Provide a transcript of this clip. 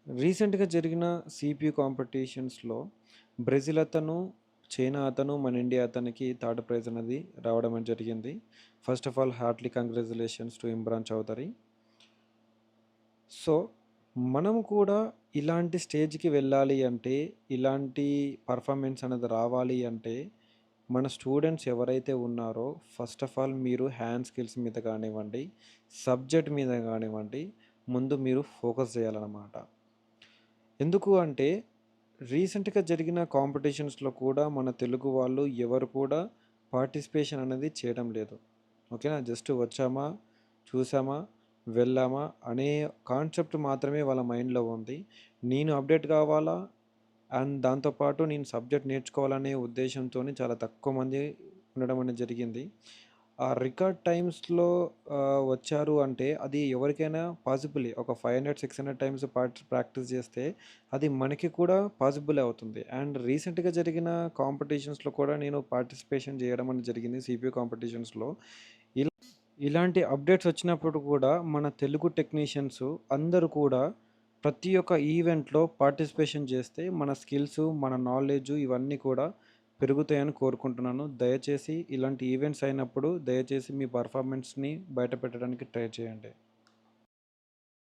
రీసెంట్‌గా జరిగిన CPU కాంపిటీషన్స్‌లో Brazil అతను, చైనా అతను, మన ఇండియా అతనికి థర్డ్ ప్రైజ్ అనేది రావడం అనేది జరిగింది. First of all heartily congratulations to Imran Chaudhary. So, మనం కూడా ఇలాంటి స్టేజ్‌కి వెళ్ళాలి అంటే, ఇలాంటి పర్ఫార్మెన్స్ అనేది రావాలి అంటే, మన స్టూడెంట్స్ ఎవరైతే ఉన్నారో ఫస్ట్ ఆఫ్ ఆల్ మీరు హ్యాండ్ స్కిల్స్ మీద కానివ్వండి, సబ్జెక్ట్ మీద కానివ్వండి, ముందు మీరు ఫోకస్ చేయాలన్నమాట. ఎందుకు అంటే రీసెంట్‌గా జరిగిన కాంపిటీషన్స్‌లో కూడా మన తెలుగు వాళ్ళు ఎవరు కూడా పార్టిసిపేషన్ అనేది చేయడం లేదు. ఓకేనా? జస్ట్ వచ్చామా, చూసామా, వెళ్ళామా అనే కాన్సెప్ట్ మాత్రమే వాళ్ళ మైండ్‌లో ఉంది. నేను అప్డేట్ కావాలా అండ్ దాంతో పాటు నేను సబ్జెక్ట్ నేర్చుకోవాలనే ఉద్దేశంతోని చాలా తక్కువ మంది ఉండడం అనేది జరిగింది. ఆ రికార్డ్ టైమ్స్‌లో వచ్చారు అంటే అది ఎవరికైనా పాసిబులే. ఒక 500, 600 టైమ్స్ ప్రాక్టీస్ చేస్తే అది మనకి కూడా పాసిబులే అవుతుంది. అండ్ రీసెంట్‌గా జరిగిన కాంపిటీషన్స్‌లో కూడా నేను పార్టిసిపేషన్ చేయడం అనేది జరిగింది సీపీయూ కాంపిటీషన్స్‌లో. ఇలా ఇలాంటి అప్డేట్స్ వచ్చినప్పుడు కూడా మన తెలుగు టెక్నీషియన్స్ అందరూ కూడా ప్రతి ఒక్క ఈవెంట్‌లో పార్టిసిపేషన్ చేస్తే మన స్కిల్స్, మన నాలెడ్జ్ ఇవన్నీ కూడా పెరుగుతాయని కోరుకుంటున్నాను. దయచేసి ఇలాంటి ఈవెంట్స్ అయినప్పుడు దయచేసి మీ పర్ఫార్మెన్స్‌ని బయట పెట్టడానికి ట్రై చేయండి.